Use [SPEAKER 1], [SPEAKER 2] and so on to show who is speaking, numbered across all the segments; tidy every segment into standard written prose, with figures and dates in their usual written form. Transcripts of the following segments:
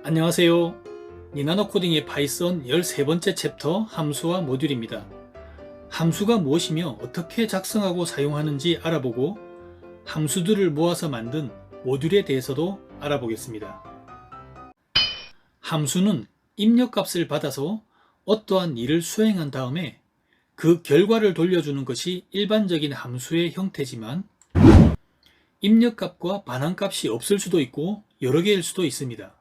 [SPEAKER 1] 안녕하세요. 니나노 코딩의 파이썬 13번째 챕터 함수와 모듈입니다. 함수가 무엇이며 어떻게 작성하고 사용하는지 알아보고 함수들을 모아서 만든 모듈에 대해서도 알아보겠습니다. 함수는 입력값을 받아서 어떠한 일을 수행한 다음에 그 결과를 돌려주는 것이 일반적인 함수의 형태지만 입력값과 반환값이 없을 수도 있고 여러 개일 수도 있습니다.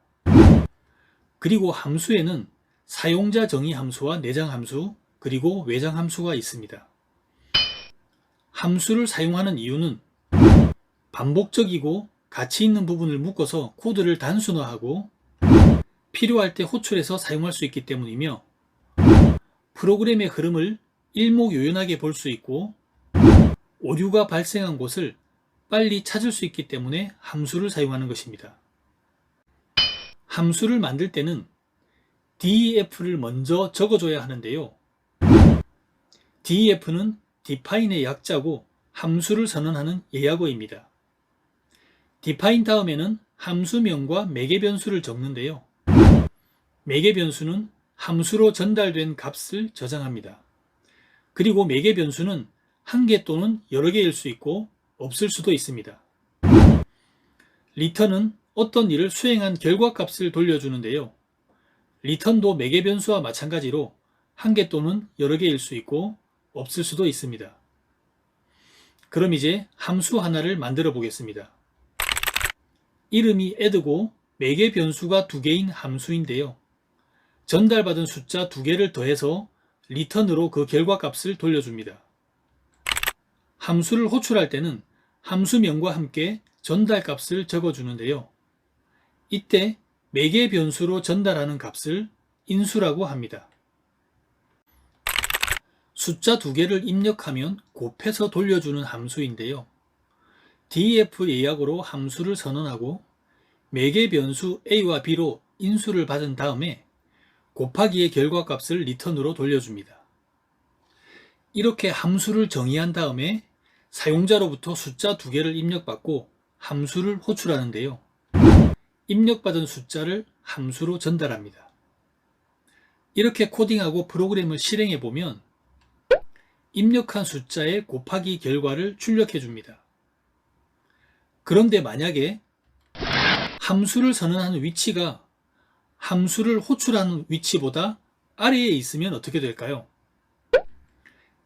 [SPEAKER 1] 그리고 함수에는 사용자 정의 함수와 내장 함수, 그리고 외장 함수가 있습니다. 함수를 사용하는 이유는 반복적이고 가치 있는 부분을 묶어서 코드를 단순화하고 필요할 때 호출해서 사용할 수 있기 때문이며 프로그램의 흐름을 일목요연하게 볼 수 있고 오류가 발생한 곳을 빨리 찾을 수 있기 때문에 함수를 사용하는 것입니다. 함수를 만들 때는 def를 먼저 적어줘야 하는데요. def는 define의 약자고 함수를 선언하는 예약어입니다. define 다음에는 함수명과 매개 변수를 적는데요. 매개 변수는 함수로 전달된 값을 저장합니다. 그리고 매개 변수는 한 개 또는 여러 개일 수 있고 없을 수도 있습니다. return은 어떤 일을 수행한 결과값을 돌려주는데요. return도 매개 변수와 마찬가지로 한 개 또는 여러 개일 수 있고 없을 수도 있습니다. 그럼 이제 함수 하나를 만들어 보겠습니다. 이름이 add고 매개 변수가 2개인 함수인데요. 전달받은 숫자 2개를 더해서 return으로 그 결과값을 돌려줍니다. 함수를 호출할 때는 함수명과 함께 전달값을 적어주는데요. 이때 매개 변수로 전달하는 값을 인수라고 합니다. 숫자 2개를 입력하면 곱해서 돌려주는 함수인데요. def 예약으로 함수를 선언하고 매개 변수 a와 b로 인수를 받은 다음에 곱하기의 결과값을 return으로 돌려줍니다. 이렇게 함수를 정의한 다음에 사용자로부터 숫자 2개를 입력받고 함수를 호출하는데요. 입력받은 숫자를 함수로 전달합니다. 이렇게 코딩하고 프로그램을 실행해 보면 입력한 숫자의 곱하기 결과를 출력해 줍니다. 그런데 만약에 함수를 선언하는 위치가 함수를 호출하는 위치보다 아래에 있으면 어떻게 될까요?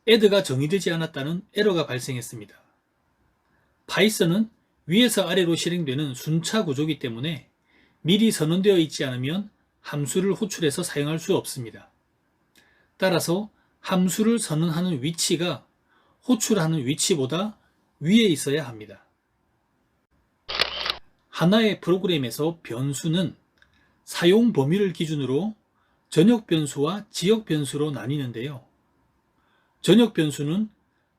[SPEAKER 1] add가 정의되지 않았다는 에러가 발생했습니다. 파이썬은 위에서 아래로 실행되는 순차 구조이기 때문에 미리 선언되어 있지 않으면 함수를 호출해서 사용할 수 없습니다. 따라서 함수를 선언하는 위치가 호출하는 위치보다 위에 있어야 합니다. 하나의 프로그램에서 변수는 사용 범위를 기준으로 전역 변수와 지역 변수로 나뉘는데요. 전역 변수는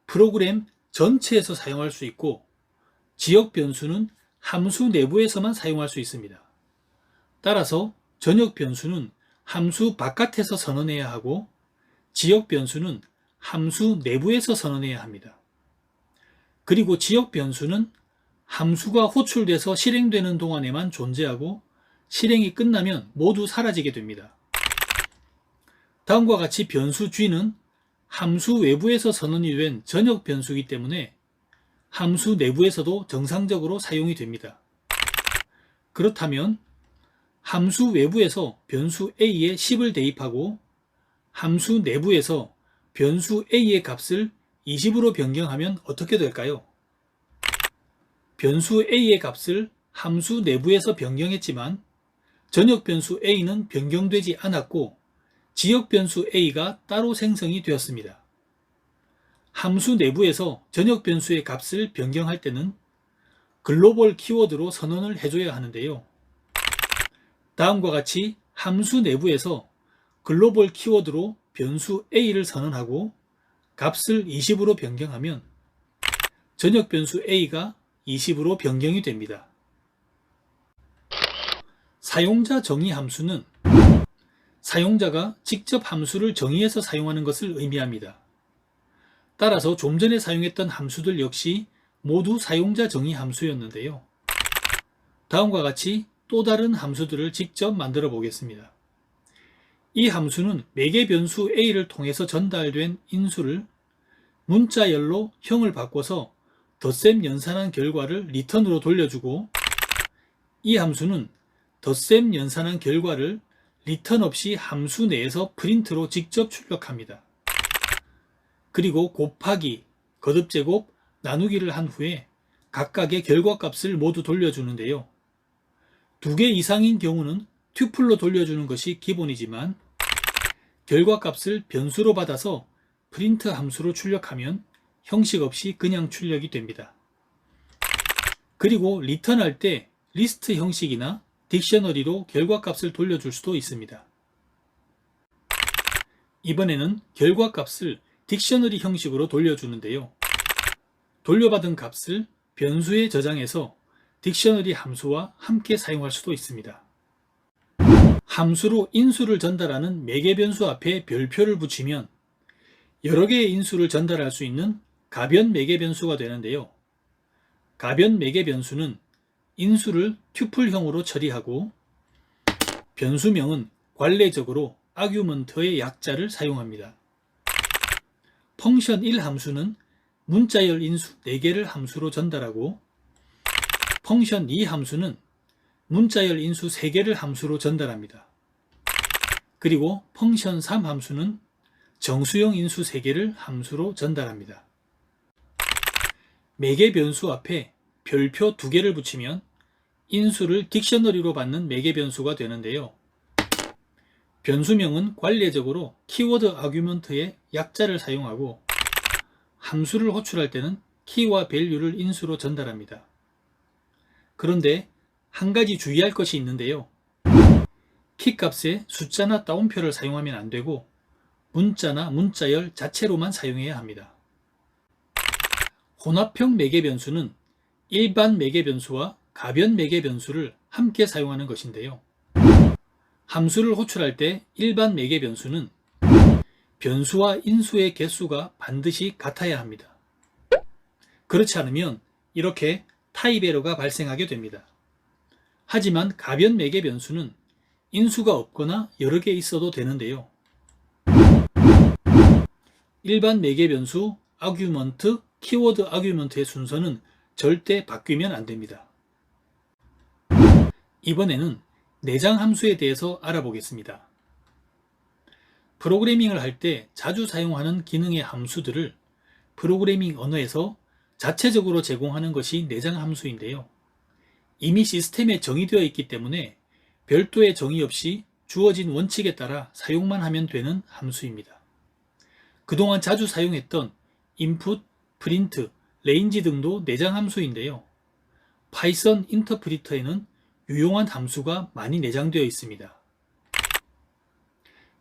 [SPEAKER 1] 프로그램 전체에서 사용할 수 있고 지역 변수는 함수 내부에서만 사용할 수 있습니다. 따라서 전역 변수는 함수 바깥에서 선언해야 하고 지역 변수는 함수 내부에서 선언해야 합니다. 그리고 지역 변수는 함수가 호출돼서 실행되는 동안에만 존재하고 실행이 끝나면 모두 사라지게 됩니다. 다음과 같이 변수 g는 함수 외부에서 선언이 된 전역 변수이기 때문에 함수 내부에서도 정상적으로 사용이 됩니다. 그렇다면 함수 외부에서 변수 a에 10을 대입하고 함수 내부에서 변수 a의 값을 20으로 변경하면 어떻게 될까요? 변수 a의 값을 함수 내부에서 변경했지만 전역 변수 a는 변경되지 않았고 지역 변수 a가 따로 생성이 되었습니다. 함수 내부에서 전역 변수의 값을 변경할 때는 글로벌 키워드로 선언을 해줘야 하는데요. 다음과 같이 함수 내부에서 글로벌 키워드로 변수 a를 선언하고 값을 20으로 변경하면 전역 변수 a가 20으로 변경이 됩니다. 사용자 정의 함수는 사용자가 직접 함수를 정의해서 사용하는 것을 의미합니다. 따라서 좀 전에 사용했던 함수들 역시 모두 사용자 정의 함수였는데요. 다음과 같이 또 다른 함수들을 직접 만들어 보겠습니다. 이 함수는 매개 변수 a를 통해서 전달된 인수를 문자열로 형을 바꿔서 덧셈 연산한 결과를 리턴으로 돌려주고, 이 함수는 덧셈 연산한 결과를 리턴 없이 함수 내에서 프린트로 직접 출력합니다. 그리고 곱하기, 거듭제곱, 나누기를 한 후에 각각의 결과값을 모두 돌려주는데요. 2개 이상인 경우는 튜플로 돌려주는 것이 기본이지만 결과값을 변수로 받아서 프린트 함수로 출력하면 형식 없이 그냥 출력이 됩니다. 그리고 리턴할 때 리스트 형식이나 딕셔너리로 결과값을 돌려줄 수도 있습니다. 이번에는 결과값을 딕셔너리 형식으로 돌려주는데요. 돌려받은 값을 변수에 저장해서 딕셔너리 함수와 함께 사용할 수도 있습니다. 함수로 인수를 전달하는 매개 변수 앞에 별표를 붙이면 여러 개의 인수를 전달할 수 있는 가변 매개 변수가 되는데요. 가변 매개 변수는 인수를 튜플형으로 처리하고 변수명은 관례적으로 아규먼트의 약자를 사용합니다. 펑션 1 함수는 문자열 인수 4개를 함수로 전달하고 펑션 2 함수는 문자열 인수 3개를 함수로 전달합니다. 그리고 펑션 3 함수는 정수형 인수 3개를 함수로 전달합니다. 매개 변수 앞에 별표 2개를 붙이면 인수를 딕셔너리로 받는 매개 변수가 되는데요. 변수명은 관례적으로 키워드 아규먼트의 약자를 사용하고 함수를 호출할 때는 키와 밸류를 인수로 전달합니다. 그런데 한 가지 주의할 것이 있는데요. 키 값에 숫자나 따옴표를 사용하면 안 되고 문자나 문자열 자체로만 사용해야 합니다. 혼합형 매개 변수는 일반 매개 변수와 가변 매개 변수를 함께 사용하는 것인데요. 함수를 호출할 때 일반 매개 변수는 변수와 인수의 개수가 반드시 같아야 합니다. 그렇지 않으면 이렇게 타입 에러가 발생하게 됩니다. 하지만 가변 매개 변수는 인수가 없거나 여러 개 있어도 되는데요. 일반 매개 변수, 아규먼트, 키워드 아규먼트의 순서는 절대 바뀌면 안 됩니다. 이번에는 내장 함수에 대해서 알아보겠습니다. 프로그래밍을 할 때 자주 사용하는 기능의 함수들을 프로그래밍 언어에서 자체적으로 제공하는 것이 내장 함수인데요. 이미 시스템에 정의되어 있기 때문에 별도의 정의 없이 주어진 원칙에 따라 사용만 하면 되는 함수입니다. 그동안 자주 사용했던 input, print, range 등도 내장 함수인데요. 파이썬 인터프리터에는 유용한 함수가 많이 내장되어 있습니다.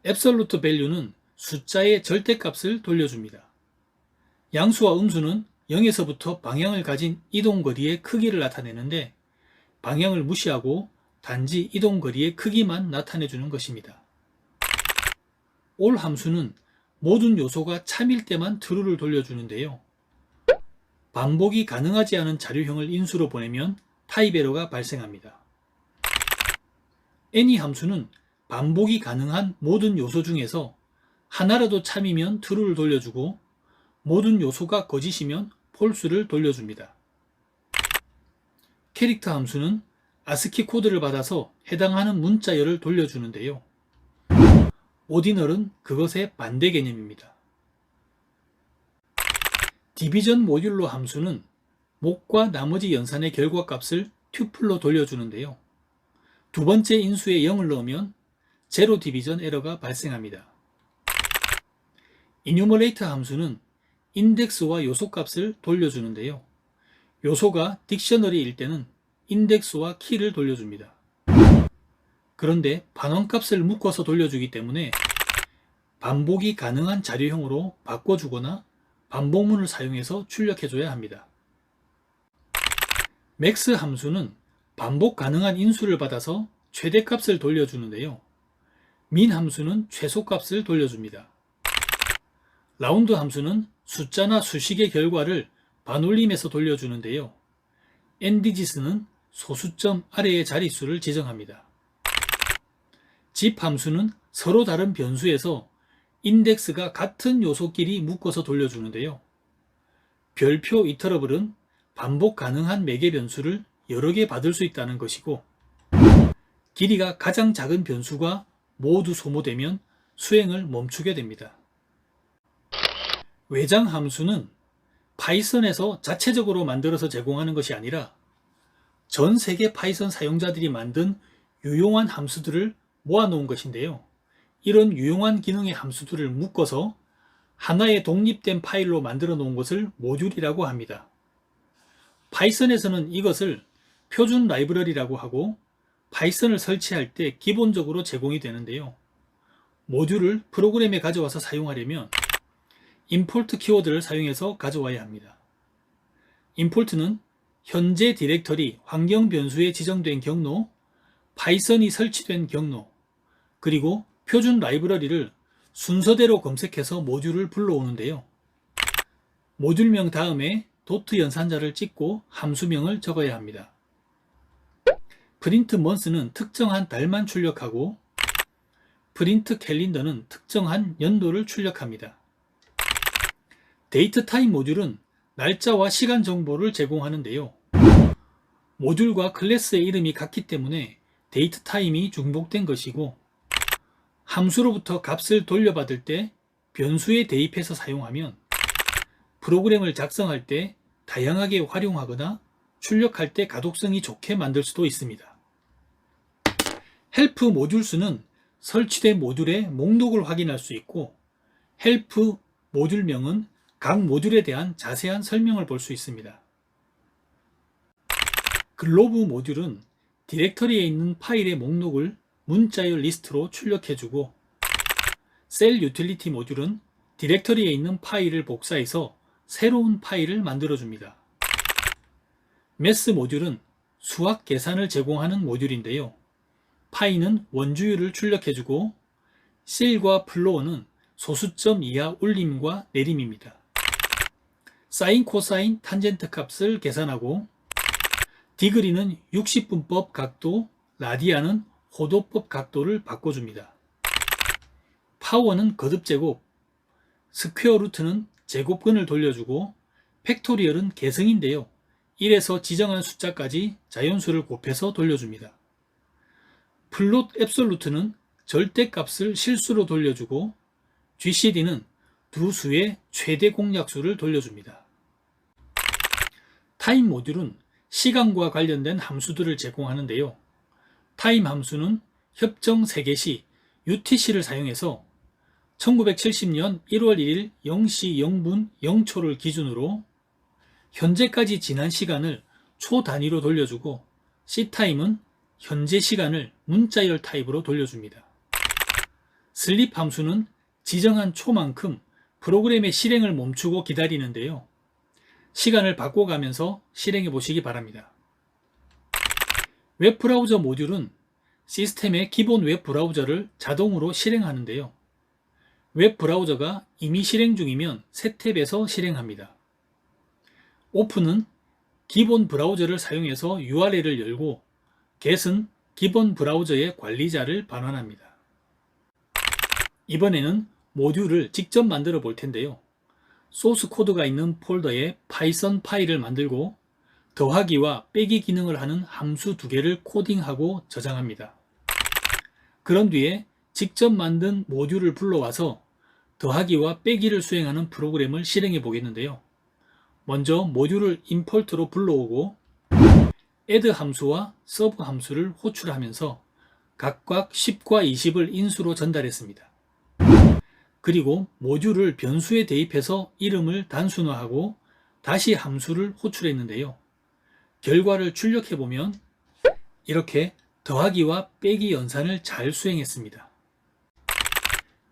[SPEAKER 1] absolute value는 숫자의 절대값을 돌려줍니다. 양수와 음수는 0에서부터 방향을 가진 이동거리의 크기를 나타내는데 방향을 무시하고 단지 이동거리의 크기만 나타내주는 것입니다. all 함수는 모든 요소가 참일 때만 true를 돌려주는데요. 반복이 가능하지 않은 자료형을 인수로 보내면 타입 에러가 발생합니다. any 함수는 반복이 가능한 모든 요소 중에서 하나라도 참이면 true를 돌려주고 모든 요소가 거짓이면 false를 돌려줍니다. 캐릭터 함수는 아스키 코드를 받아서 해당하는 문자열을 돌려주는데요. 오디널은 그것의 반대 개념입니다. 디비전 모듈로 함수는 목과 나머지 연산의 결과값을 튜플로 돌려주는데요. 두 번째 인수에 0을 넣으면 제로 디비전 에러가 발생합니다. enumerate 함수는 인덱스와 요소값을 돌려주는데요. 요소가 딕셔너리일 때는 인덱스와 키를 돌려줍니다. 그런데 반원값을 묶어서 돌려주기 때문에 반복이 가능한 자료형으로 바꿔주거나 반복문을 사용해서 출력해줘야 합니다. max 함수는 반복 가능한 인수를 받아서 최대값을 돌려주는데요. min 함수는 최소값을 돌려줍니다. 라운드 함수는 숫자나 수식의 결과를 반올림해서 돌려주는데요. nddigit는 소수점 아래의 자릿수를 지정합니다. 집 함수는 서로 다른 변수에서 인덱스가 같은 요소끼리 묶어서 돌려주는데요. 별표 이터러블은 반복 가능한 매개 변수를 여러 개 받을 수 있다는 것이고, 길이가 가장 작은 변수가 모두 소모되면 수행을 멈추게 됩니다. 외장 함수는 파이썬에서 자체적으로 만들어서 제공하는 것이 아니라 전 세계 파이썬 사용자들이 만든 유용한 함수들을 모아놓은 것인데요. 이런 유용한 기능의 함수들을 묶어서 하나의 독립된 파일로 만들어 놓은 것을 모듈이라고 합니다. 파이썬에서는 이것을 표준 라이브러리라고 하고 파이썬을 설치할 때 기본적으로 제공이 되는데요. 모듈을 프로그램에 가져와서 사용하려면 임포트 키워드를 사용해서 가져와야 합니다. 임포트는 현재 디렉터리 환경 변수에 지정된 경로, 파이썬이 설치된 경로, 그리고 표준 라이브러리를 순서대로 검색해서 모듈을 불러오는데요. 모듈명 다음에 도트 연산자를 찍고 함수명을 적어야 합니다. 프린트 먼스는 특정한 달만 출력하고 프린트 캘린더는 특정한 연도를 출력합니다. 데이트 타임 모듈은 날짜와 시간 정보를 제공하는데요. 모듈과 클래스의 이름이 같기 때문에 데이트 타임이 중복된 것이고, 함수로부터 값을 돌려받을 때 변수에 대입해서 사용하면 프로그램을 작성할 때 다양하게 활용하거나 출력할 때 가독성이 좋게 만들 수도 있습니다. 헬프 모듈 수는 설치된 모듈의 목록을 확인할 수 있고, 헬프 모듈명은 각 모듈에 대한 자세한 설명을 볼 수 있습니다. 글로브 모듈은 디렉터리에 있는 파일의 목록을 문자열 리스트로 출력해주고, 셀 유틸리티 모듈은 디렉터리에 있는 파일을 복사해서 새로운 파일을 만들어줍니다. 매스 모듈은 수학 계산을 제공하는 모듈인데요. 파이는 원주율을 출력해주고, 실과 플로어는 소수점 이하 올림과 내림입니다. 사인, 코사인, 탄젠트 값을 계산하고, 디그리는 60분법 각도, 라디안은 호도법 각도를 바꿔줍니다. 파워는 거듭제곱, 스퀘어 루트는 제곱근을 돌려주고, 팩토리얼은 계승인데요. 1에서 지정한 숫자까지 자연수를 곱해서 돌려줍니다. 플롯 앱솔루트는 절대값을 실수로 돌려주고, GCD는 두 수의 최대 공약수를 돌려줍니다. 타임 모듈은 시간과 관련된 함수들을 제공하는데요. 타임 함수는 협정 세계 시 UTC를 사용해서 1970년 1월 1일 0시 0분 0초를 기준으로 현재까지 지난 시간을 초 단위로 돌려주고, C타임은 현재 시간을 문자열 타입으로 돌려줍니다. 슬립 함수는 지정한 초만큼 프로그램의 실행을 멈추고 기다리는데요. 시간을 바꿔가면서 실행해 보시기 바랍니다. 웹브라우저 모듈은 시스템의 기본 웹브라우저를 자동으로 실행하는데요. 웹브라우저가 이미 실행 중이면 새 탭에서 실행합니다. 오픈은 기본 브라우저를 사용해서 URL을 열고, get은 기본 브라우저의 관리자를 반환합니다. 이번에는 모듈을 직접 만들어 볼 텐데요. 소스 코드가 있는 폴더에 파이썬 파일을 만들고 더하기와 빼기 기능을 하는 함수 두 개를 코딩하고 저장합니다. 그런 뒤에 직접 만든 모듈을 불러와서 더하기와 빼기를 수행하는 프로그램을 실행해 보겠는데요. 먼저 모듈을 임포트로 불러오고 add 함수와 sub 함수를 호출하면서 각각 10과 20을 인수로 전달했습니다. 그리고 모듈을 변수에 대입해서 이름을 단순화하고 다시 함수를 호출했는데요. 결과를 출력해보면 이렇게 더하기와 빼기 연산을 잘 수행했습니다.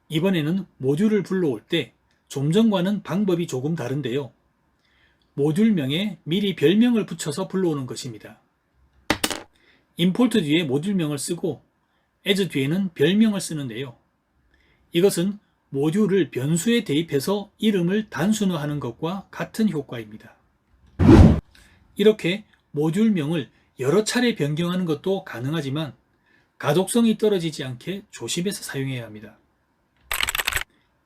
[SPEAKER 1] 이번에는 모듈을 불러올 때 좀 전과는 방법이 조금 다른데요. 모듈명에 미리 별명을 붙여서 불러오는 것입니다. 임포트 뒤에 모듈명을 쓰고 as 뒤에는 별명을 쓰는데요. 이것은 모듈을 변수에 대입해서 이름을 단순화하는 것과 같은 효과입니다. 이렇게 모듈명을 여러 차례 변경하는 것도 가능하지만 가독성이 떨어지지 않게 조심해서 사용해야 합니다.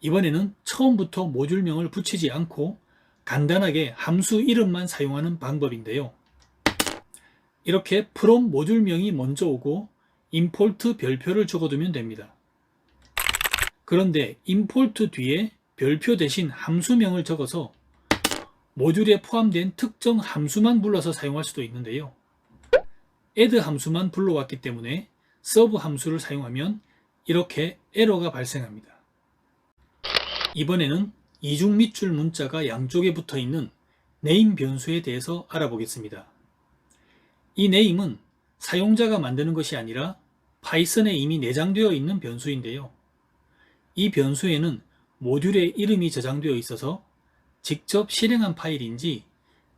[SPEAKER 1] 이번에는 처음부터 모듈명을 붙이지 않고 간단하게 함수 이름만 사용하는 방법인데요. 이렇게 from 모듈명이 먼저 오고 import 별표를 적어두면 됩니다. 그런데 import 뒤에 별표 대신 함수명을 적어서 모듈에 포함된 특정 함수만 불러서 사용할 수도 있는데요. add 함수만 불러왔기 때문에 sub 함수를 사용하면 이렇게 에러가 발생합니다. 이번에는 이중 밑줄 문자가 양쪽에 붙어있는 name 변수에 대해서 알아보겠습니다. 이 name은 사용자가 만드는 것이 아니라 파이썬에 이미 내장되어 있는 변수인데요. 이 변수에는 모듈의 이름이 저장되어 있어서 직접 실행한 파일인지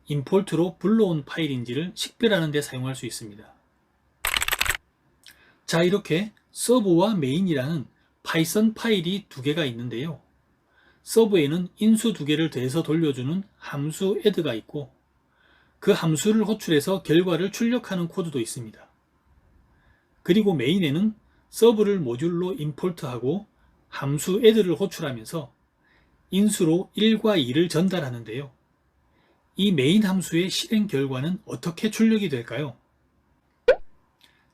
[SPEAKER 1] 임포트로 불러온 파일인지를 식별하는 데 사용할 수 있습니다. 자, 이렇게 서브와 메인이라는 파이썬 파일이 두 개가 있는데요. 서브에는 인수 두 개를 더해서 돌려주는 함수 add가 있고 그 함수를 호출해서 결과를 출력하는 코드도 있습니다. 그리고 메인에는 서브를 모듈로 임포트하고 함수 add를 호출하면서 인수로 1과 2를 전달하는데요. 이 메인 함수의 실행 결과는 어떻게 출력이 될까요?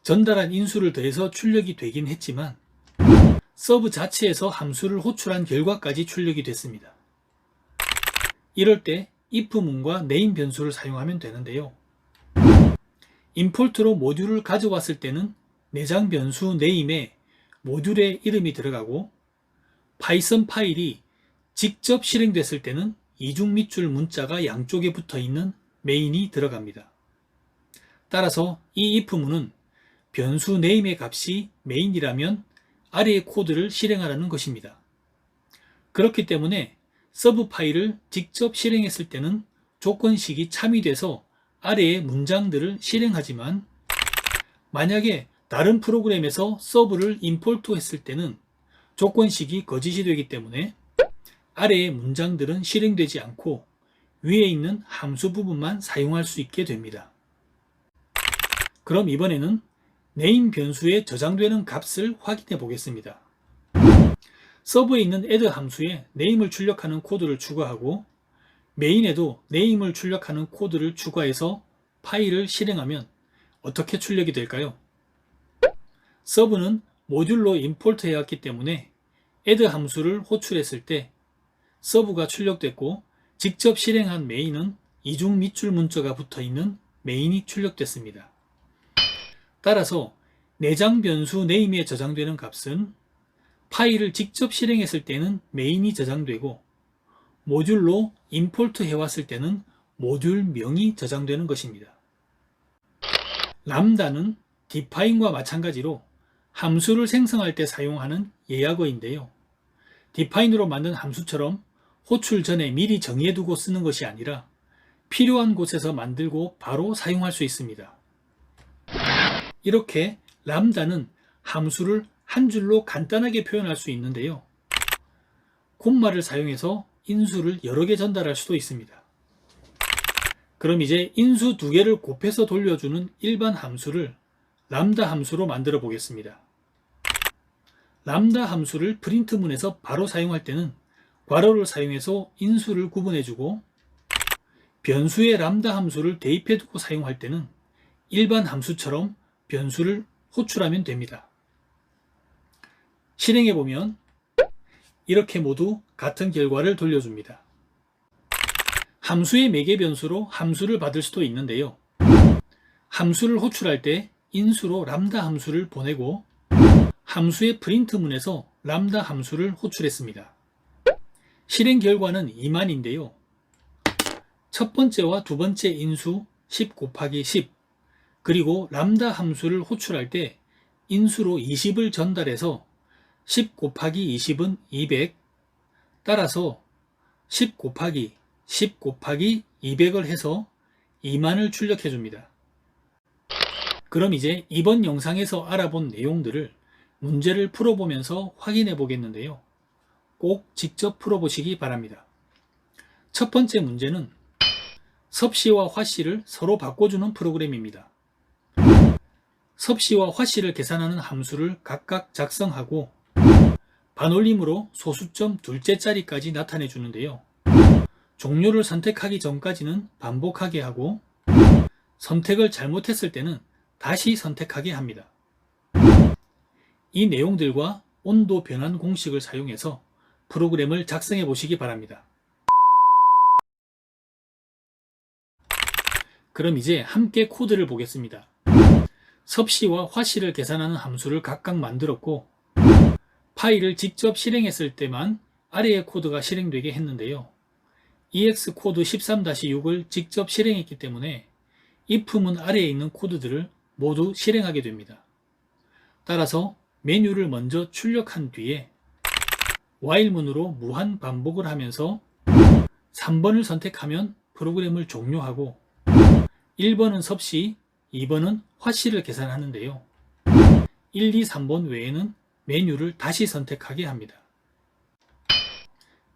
[SPEAKER 1] 전달한 인수를 더해서 출력이 되긴 했지만 서브 자체에서 함수를 호출한 결과까지 출력이 됐습니다. 이럴 때 if문과 name 변수를 사용하면 되는데요. 임포트로 모듈을 가져왔을 때는 내장 변수 name에 모듈의 이름이 들어가고 파이썬 파일이 직접 실행됐을 때는 이중 밑줄 문자가 양쪽에 붙어있는 main이 들어갑니다. 따라서 이 if문은 변수 name의 값이 main이라면 아래의 코드를 실행하라는 것입니다. 그렇기 때문에 서브 파일을 직접 실행했을 때는 조건식이 참여돼서 아래의 문장들을 실행하지만 만약에 다른 프로그램에서 서브를 임포트 했을 때는 조건식이 거짓이 되기 때문에 아래의 문장들은 실행되지 않고 위에 있는 함수 부분만 사용할 수 있게 됩니다. 그럼 이번에는 name 변수에 저장되는 값을 확인해 보겠습니다. 서브에 있는 add 함수에 name을 출력하는 코드를 추가하고 메인에도 name을 출력하는 코드를 추가해서 파일을 실행하면 어떻게 출력이 될까요? 서브는 모듈로 임포트 해왔기 때문에 add 함수를 호출했을 때 서브가 출력됐고 직접 실행한 메인은 이중 밑줄 문자가 붙어있는 메인이 출력됐습니다. 따라서 내장 변수 name에 저장되는 값은 파일을 직접 실행했을 때는 메인이 저장되고 모듈로 임포트 해왔을 때는 모듈명이 저장되는 것입니다. 람다는 define과 마찬가지로 함수를 생성할 때 사용하는 예약어인데요. define으로 만든 함수처럼 호출 전에 미리 정해두고 쓰는 것이 아니라 필요한 곳에서 만들고 바로 사용할 수 있습니다. 이렇게 람다는 함수를 한 줄로 간단하게 표현할 수 있는데요. 콤마를 사용해서 인수를 여러 개 전달할 수도 있습니다. 그럼 이제 인수 두 개를 곱해서 돌려주는 일반 함수를 람다 함수로 만들어 보겠습니다. 람다 함수를 프린트문에서 바로 사용할 때는 괄호를 사용해서 인수를 구분해주고 변수의 람다 함수를 대입해두고 사용할 때는 일반 함수처럼 변수를 호출하면 됩니다. 실행해보면 이렇게 모두 같은 결과를 돌려줍니다. 함수의 매개 변수로 함수를 받을 수도 있는데요. 함수를 호출할 때 인수로 람다 함수를 보내고 함수의 프린트문에서 람다 함수를 호출했습니다. 실행 결과는 2만인데요. 첫 번째와 두 번째 인수 10 곱하기 10 그리고 람다 함수를 호출할 때 인수로 20을 전달해서 10 곱하기 20은 200 따라서 10 곱하기 10 곱하기 200을 해서 2만을 출력해 줍니다. 그럼 이제 이번 영상에서 알아본 내용들을 문제를 풀어보면서 확인해 보겠는데요. 꼭 직접 풀어보시기 바랍니다. 첫 번째 문제는 섭씨와 화씨를 서로 바꿔주는 프로그램입니다. 섭씨와 화씨를 계산하는 함수를 각각 작성하고 반올림으로 소수점 둘째 자리까지 나타내 주는데요. 종료를 선택하기 전까지는 반복하게 하고 선택을 잘못했을 때는 다시 선택하게 합니다. 이 내용들과 온도 변환 공식을 사용해서 프로그램을 작성해 보시기 바랍니다. 그럼 이제 함께 코드를 보겠습니다. 섭씨와 화씨를 계산하는 함수를 각각 만들었고 파일을 직접 실행했을 때만 아래의 코드가 실행되게 했는데요. EX 코드 13-6을 직접 실행했기 때문에 if문 아래에 있는 코드들을 모두 실행하게 됩니다. 따라서 메뉴를 먼저 출력한 뒤에 while문으로 무한 반복을 하면서 3번을 선택하면 프로그램을 종료하고 1번은 섭씨, 2번은 화씨를 계산하는데요. 1, 2, 3번 외에는 메뉴를 다시 선택하게 합니다.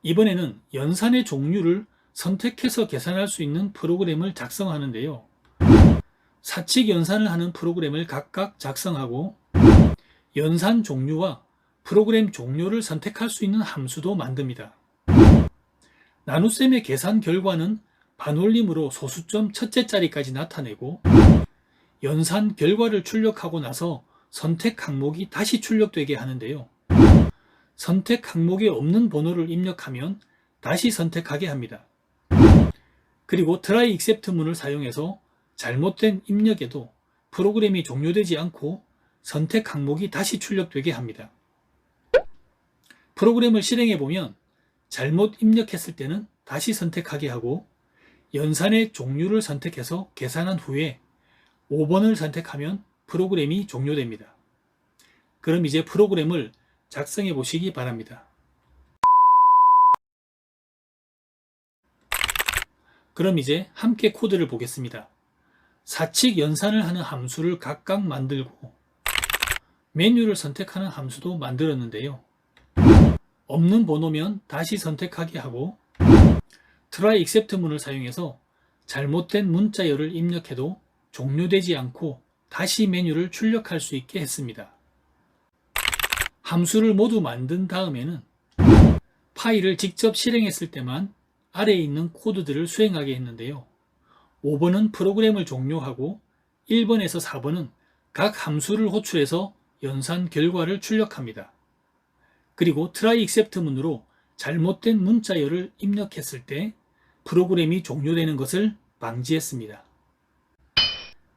[SPEAKER 1] 이번에는 연산의 종류를 선택해서 계산할 수 있는 프로그램을 작성하는데요. 사칙 연산을 하는 프로그램을 각각 작성하고 연산 종류와 프로그램 종료를 선택할 수 있는 함수도 만듭니다. 나눗셈의 계산 결과는 반올림으로 소수점 첫째 자리까지 나타내고 연산 결과를 출력하고 나서 선택 항목이 다시 출력되게 하는데요. 선택 항목에 없는 번호를 입력하면 다시 선택하게 합니다. 그리고 try except 문을 사용해서 잘못된 입력에도 프로그램이 종료되지 않고 선택 항목이 다시 출력되게 합니다. 프로그램을 실행해 보면 잘못 입력했을 때는 다시 선택하게 하고 연산의 종류를 선택해서 계산한 후에 5번을 선택하면 프로그램이 종료됩니다. 그럼 이제 프로그램을 작성해 보시기 바랍니다. 그럼 이제 함께 코드를 보겠습니다. 사칙 연산을 하는 함수를 각각 만들고 메뉴를 선택하는 함수도 만들었는데요. 없는 번호면 다시 선택하게 하고 try except 문을 사용해서 잘못된 문자열을 입력해도 종료되지 않고 다시 메뉴를 출력할 수 있게 했습니다. 함수를 모두 만든 다음에는 파일을 직접 실행했을 때만 아래에 있는 코드들을 수행하게 했는데요. 5번은 프로그램을 종료하고 1번에서 4번은 각 함수를 호출해서 연산 결과를 출력합니다. 그리고 try except 문으로 잘못된 문자열을 입력했을 때 프로그램이 종료되는 것을 방지했습니다.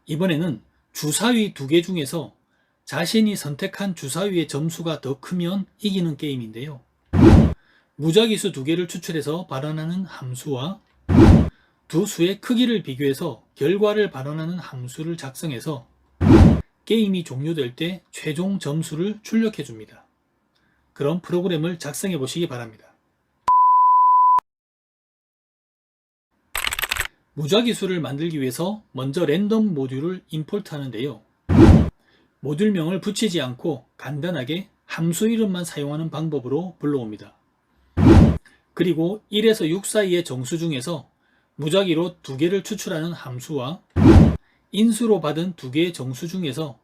[SPEAKER 1] 이번에는 주사위 2개 중에서 자신이 선택한 주사위의 점수가 더 크면 이기는 게임인데요. 무작위수 2개를 추출해서 발언하는 함수와 두 수의 크기를 비교해서 결과를 발언하는 함수를 작성해서 게임이 종료될 때 최종 점수를 출력해 줍니다. 그럼 프로그램을 작성해 보시기 바랍니다. 무작위수를 만들기 위해서 먼저 랜덤 모듈을 임포트 하는데요. 모듈명을 붙이지 않고 간단하게 함수 이름만 사용하는 방법으로 불러옵니다. 그리고 1에서 6 사이의 정수 중에서 무작위로 2개를 추출하는 함수와 인수로 받은 2개의 정수 중에서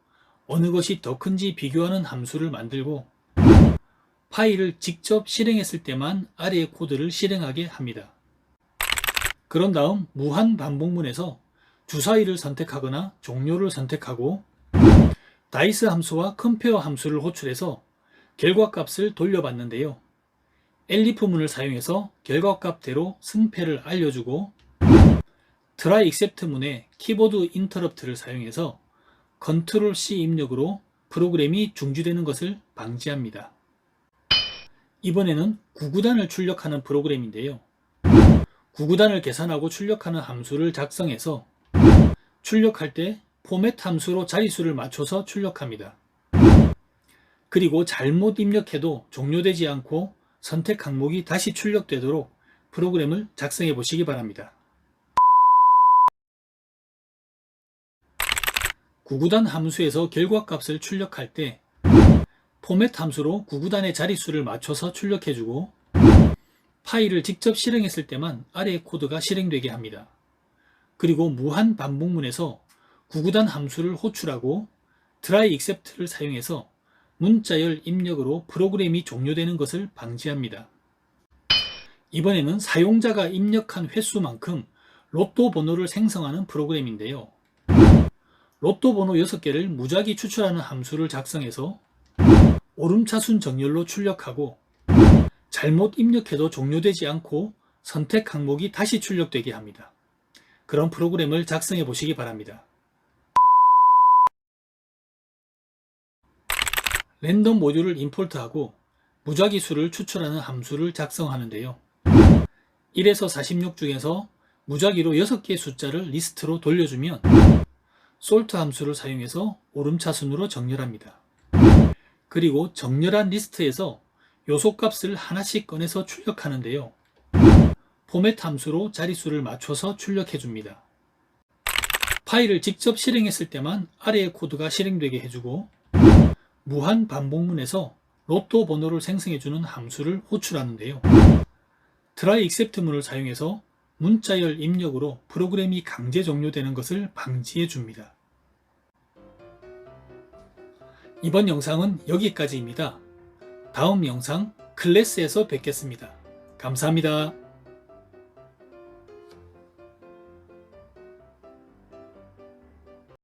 [SPEAKER 1] 어느 것이 더 큰지 비교하는 함수를 만들고 파일을 직접 실행했을 때만 아래의 코드를 실행하게 합니다. 그런 다음 무한 반복문에서 주사위를 선택하거나 종료를 선택하고 다이스 함수와 컴페어 함수를 호출해서 결과값을 돌려받는데요. elif문을 사용해서 결과값대로 승패를 알려주고 try except 문에 키보드 인터럽트를 사용해서 컨트롤 C 입력으로 프로그램이 중지되는 것을 방지합니다. 이번에는 구구단을 출력하는 프로그램인데요. 구구단을 계산하고 출력하는 함수를 작성해서 출력할 때 포맷 함수로 자릿수를 맞춰서 출력합니다. 그리고 잘못 입력해도 종료되지 않고 선택 항목이 다시 출력되도록 프로그램을 작성해 보시기 바랍니다. 구구단 함수에서 결과값을 출력할 때 포맷 함수로 구구단의 자릿수를 맞춰서 출력해주고 파일을 직접 실행했을 때만 아래의 코드가 실행되게 합니다. 그리고 무한 반복문에서 구구단 함수를 호출하고 try except를 사용해서 문자열 입력으로 프로그램이 종료되는 것을 방지합니다. 이번에는 사용자가 입력한 횟수만큼 로또 번호를 생성하는 프로그램인데요. 로또 번호 6개를 무작위 추출하는 함수를 작성해서 오름차순 정렬로 출력하고 잘못 입력해도 종료되지 않고 선택 항목이 다시 출력되게 합니다. 그런 프로그램을 작성해 보시기 바랍니다. 랜덤 모듈을 임포트하고 무작위 수를 추출하는 함수를 작성하는데요. 1에서 46 중에서 무작위로 6개의 숫자를 리스트로 돌려주면 sort 함수를 사용해서 오름차순으로 정렬합니다. 그리고 정렬한 리스트에서 요소값을 하나씩 꺼내서 출력하는데요. 포맷 함수로 자릿수를 맞춰서 출력해줍니다. 파일을 직접 실행했을 때만 아래의 코드가 실행되게 해주고 무한 반복문에서 로또 번호를 생성해주는 함수를 호출하는데요. try except 문을 사용해서 문자열 입력으로 프로그램이 강제 종료되는 것을 방지해 줍니다. 이번 영상은 여기까지입니다. 다음 영상 클래스에서 뵙겠습니다. 감사합니다.